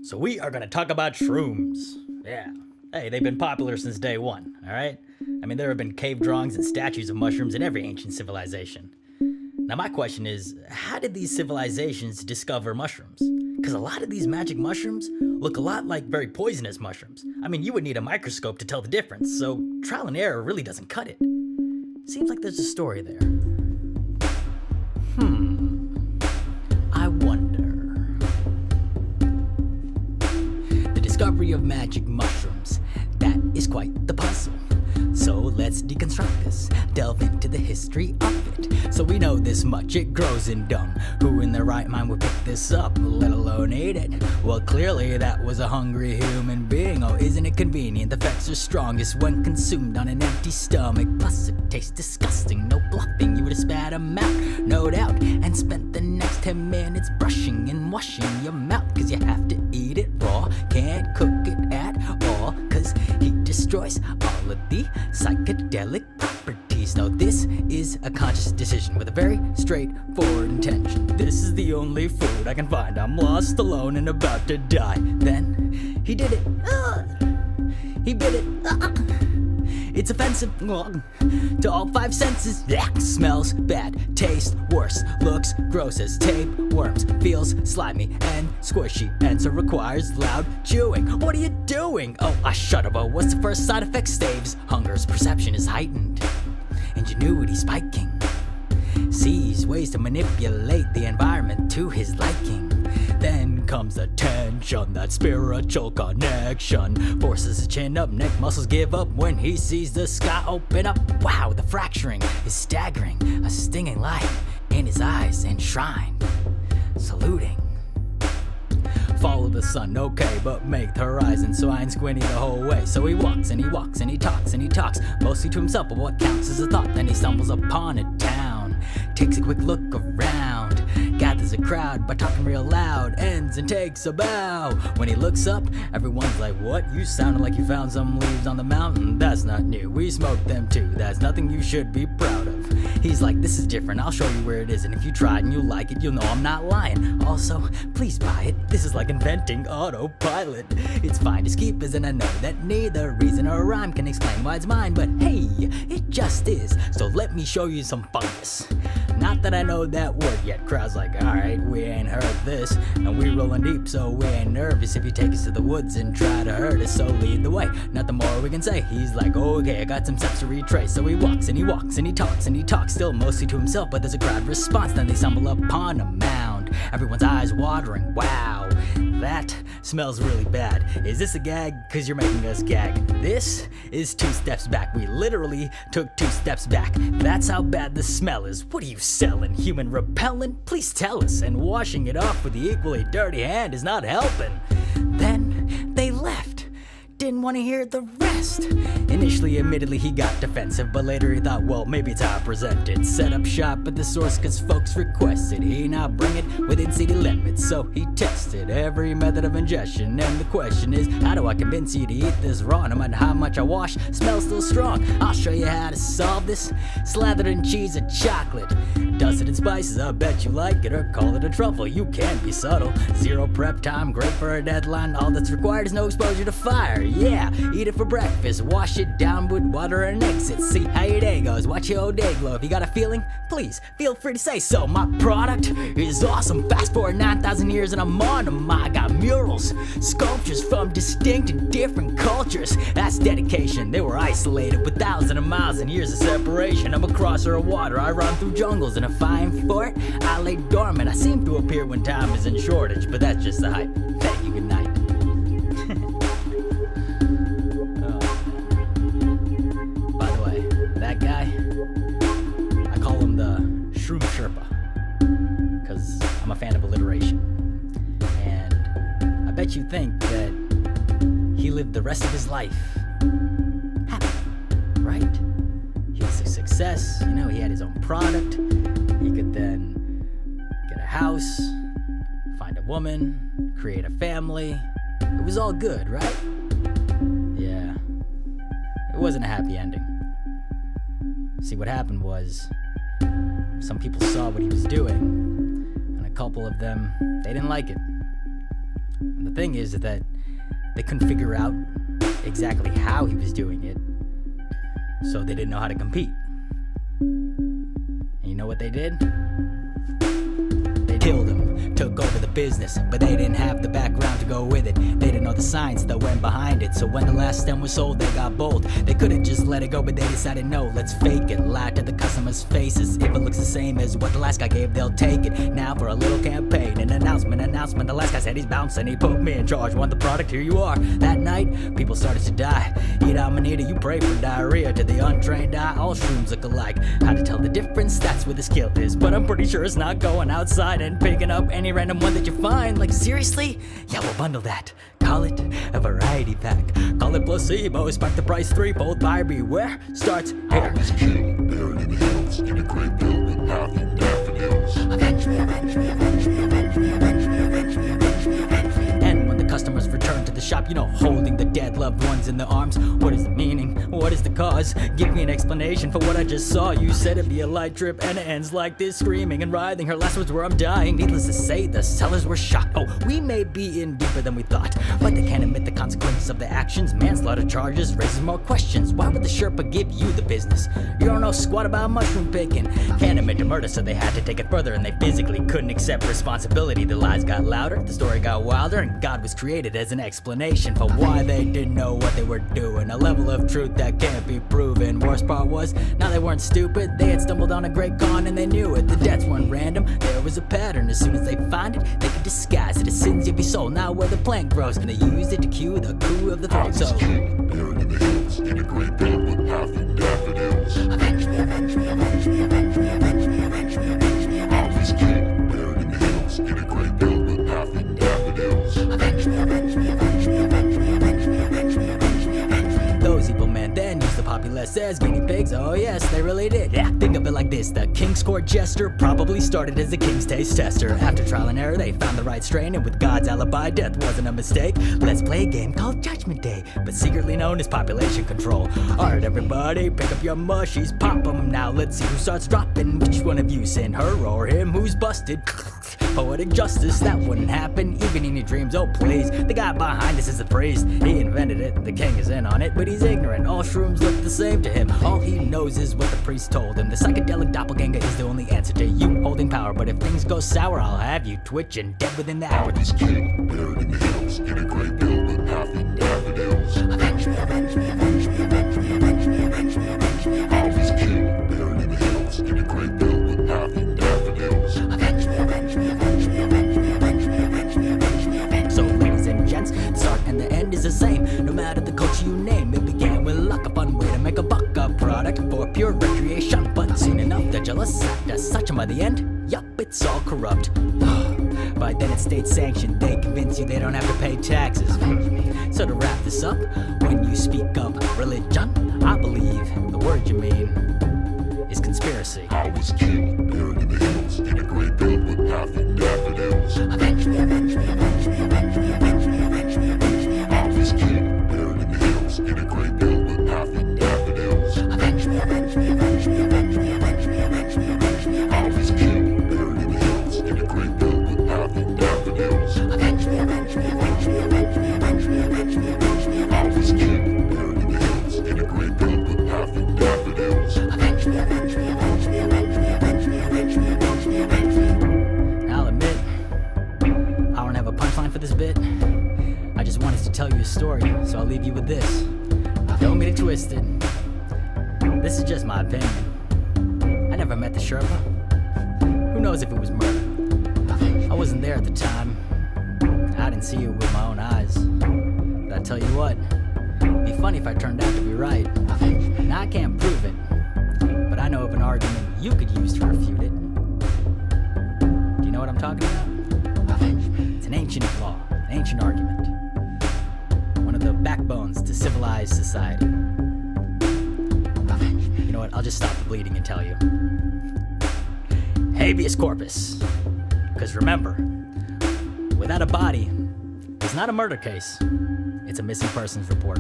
So we are gonna talk about shrooms. Yeah. Hey, they've been popular since day one, alright? I mean, there have been cave drawings and statues of mushrooms in every ancient civilization. Now my question is, how did these civilizations discover mushrooms? Because a lot of these magic mushrooms look a lot like very poisonous mushrooms. I mean, you would need a microscope to tell the difference, so trial and error really doesn't cut it. Seems like there's a story there. I wonder. The discovery of magic mushrooms, that is quite the puzzle. So let's deconstruct this, delve into the history of it. So we know this much, it grows in dung. Who in their right mind would pick this up, let alone eat it? Well, clearly that was a hungry human being. Oh, isn't it convenient? The effects are strongest when consumed on an empty stomach. Plus it tastes disgusting, no bluffing. You would have spat them out, no doubt, and spent the next 10 minutes brushing and washing your mouth. Cause you have to eat it raw, can't cook it at all. Cause heat destroys all of the psychedelic properties. Now this is a conscious decision with a very straightforward intention. This is the only food I can find. I'm lost, alone, and about to die. Then he did it. He bit it. It's offensive to all five senses. Smells bad, tastes worse, looks gross as tapeworms, feels slimy and squishy, and so requires loud chewing. What are you doing? Oh, I shudder, but what's the first side effect? Staves. Hunger's perception is heightened, ingenuity spiking, sees ways to manipulate the environment to his liking. Then comes the tension, that spiritual connection forces his chin up, neck muscles give up when he sees the sky open up. Wow, the fracturing is staggering, a stinging light in his eyes enshrined, saluting. Follow the sun, okay, but make the horizon so I ain't squinty the whole way. So he walks and he walks and he talks and he talks, mostly to himself, but what counts is a thought. Then he stumbles upon a town, takes a quick look around, gathers a crowd by talking real loud, ends and takes a bow. When he looks up, everyone's like, what? You sounded like you found some leaves on the mountain. That's not new, we smoked them too. That's nothing you should be proud of. He's like, this is different, I'll show you where it is, and if you try it and you like it, you'll know I'm not lying. Also, please buy it, this is like inventing autopilot. It's fine, just keep as and I know that neither reason or rhyme can explain why it's mine, but hey, it just is. So let me show you some fungus. Not that I know that word yet. Crowd's like, alright, we ain't heard this, and we rolling deep, so we ain't nervous if you take us to the woods and try to hurt us, so lead the way. Nothing more we can say. He's like, okay, I got some steps to retrace. So he walks and he walks and he talks and he talks, still mostly to himself, but there's a crowd response. Then they stumble upon a mound, everyone's eyes watering. Wow, that smells really bad. Is this a gag? Cause you're making us gag. This is 2 steps back. We literally took 2 steps back. That's how bad the smell is. What are you selling? Human repellent? Please tell us. And washing it off with the equally dirty hand is not helping. Then they left. Didn't want to hear the rest. Initially, admittedly, he got defensive, but later he thought, well, maybe it's how I present it. Set up shop at the source cause folks requested he not bring it within city limits. So he tested every method of ingestion, and the question is, how do I convince you to eat this raw? No matter how much I wash, smells still strong. I'll show you how to solve this. Slathered in cheese or chocolate, dusted in spices, I bet you like it, or call it a truffle. You can't be subtle. 0 prep time, great for a deadline. All that's required is no exposure to fire. Yeah, eat it for breakfast, wash it down with water and exit. See how your day goes, watch your whole day glow. If you got a feeling, please feel free to say so. My product is awesome. Fast forward 9,000 years and I'm on them. I got murals, sculptures from distinct and different cultures. That's dedication. They were isolated with thousands of miles and years of separation. I'm a crosser of water, I run through jungles, and if I ain't for it, I lay dormant. I seem to appear when time is in shortage, but that's just the hype. Thank you, good night. That guy, I call him the Shroom Sherpa, because I'm a fan of alliteration. And I bet you think that he lived the rest of his life happy, right? He was a success, you know, he had his own product. He could then get a house, find a woman, create a family. It was all good, right? Yeah, it wasn't a happy ending. See, what happened was, some people saw what he was doing, and a couple of them, they didn't like it. And the thing is that they couldn't figure out exactly how he was doing it, so they didn't know how to compete. And you know what they did? They killed him, took over the business, but they didn't have the background to go with it. They didn't know the science that went behind it, so when the last stem was sold, they got bold. They couldn't just let it go, but they decided no, let's fake it, lie to the customers' faces. If it looks the same as what the last guy gave, they'll take it. Now for a little campaign, an announcement. The last guy said he's bouncing, he put me in charge. Want the product? Here you are. That night, people started to die. Eat amanita, you pray for diarrhea. To the untrained eye, all shrooms look alike. How to tell the difference? That's where the skill is. But I'm pretty sure it's not going outside and picking up any random one that you find. Like seriously? Yeah, we'll bundle that. Call it a variety pack. Call it placebo. Spike the price threefold. Buyer beware. Starts here. I was killed, buried in the hills, in a great bill with half and daffodils. Avenge me, avenge me, avenge me, avenge me, avenge me, avenge me, avenge me, avenge me. And when the customers return to the shop, you know, holding the dead loved ones in their arms. What is the meaning? What is the cause? Give me an explanation for what I just saw. You said it'd be a light trip, and it ends like this, screaming and writhing. Her last words were, I'm dying. Needless to say, the sellers were shocked. Oh, we may be in deeper than we thought, but they can't admit the consequences of their actions. Manslaughter charges raises more questions. Why would the Sherpa give you the business? You don't know squat about mushroom picking. Can't admit to murder, so they had to take it further, and they physically couldn't accept responsibility. The lies got louder, the story got wilder, and God was created as an explanation for why they didn't know what they were doing. A level of truth that can't be proven. Worst part was, now they weren't stupid. They had stumbled on a great con and they knew it. The deaths weren't random, there was a pattern. As soon as they find it, they could disguise it as sins you'll be sold. Now where the plant grows, and they used it to cue the coup of the throne. So killed, buried in the hills, in a great bill with half and daffodils. avenge me, avenge me, avenge me, avenge me, avenge me, avenge me, avenge me, I avenge was killed, buried in the hills, in a great bill with half and daffodils. me, avenge me, avenge me, avenge me, avenge me, avenge me, avenge me, avenge me, avenge me. Those evil men then used the populace as guinea pigs. Oh yes, they really did. Yeah, think of it like this. The king's court jester probably started as a king's taste tester. After trial and error, they found the right strain, and with God's alibi, death wasn't a mistake. Let's play a game called Judgment Day, but secretly known as population control. Alright everybody, pick up your mushies, pop them. Now let's see who starts dropping. Which one of you sent her or him who's busted? Poetic justice, that wouldn't happen even in your dreams, oh please. The guy behind this is a priest. He invented it, the king is in on it, but he's ignorant. All shrooms look the same to him. All he knows is what the priest told him. The psychedelic doppelganger is the only answer to you holding power. But if things go sour, I'll have you twitching dead within the hour. I was killed, buried in the hills, in a great bill with half and daffodils. Avenge me, avenge me, avenge me, avenge me, avenge me, avenge me, avenge me, I avenge me. was killed, buried in the hills, in a great bill with half and daffodils. Avenge me, avenge me, avenge me, avenge me, avenge me, avenge me, avenge me, avenge me. So ladies and gents, the start and the end is the same. No matter the culture you name, it began with luck, a fun way to make a buck, a product for pure recreation. But soon enough, the jealous act as such, and by the end, yup, it's all corrupt. By then it's state sanctioned, they convince you they don't have to pay taxes. So to wrap this up, when you speak of religion, I believe the word you mean is conspiracy. I was killed, buried in the hills, in a great bill with half and daffodils. Avenge me, avenge me, avenge me, avenge me, avenge me, avenge me, avenge me, I avenge was me. killed, buried in the hills, in a great bill with half and daffodils. Avenge me, avenge me, avenge me, avenge me, avenge me, avenge me, avenge me, I avenge was me. killed, buried in the hills, in a great bill with half and daffodils. Avenge me, avenge me, avenge me, avenge me, avenge me, avenge me, avenge me, I avenge was me. killed, buried in the hills, in a great bill with half and daffodils. Avenge me, avenge me, avenge me, avenge me, avenge me, avenge me, avenge me, avenge me. I'll admit, I don't have a punchline for this bit. I just wanted to tell you a story, so I'll leave you with this. Don't get it twisted. This is just my opinion. I never met the Sherpa. Who knows if it was murder? I wasn't there at the time. I didn't see it with my own eyes. But I tell you what, it'd be funny if I turned out to be right. Now I can't prove it, but I know of an argument you could use to refute it. Do you know what I'm talking about? It's an ancient law, an ancient argument. One of the backbones to civilized society. You know what, I'll just stop the bleeding and tell you. Habeas corpus. Because remember, without a body, it's not a murder case. It's a missing persons report.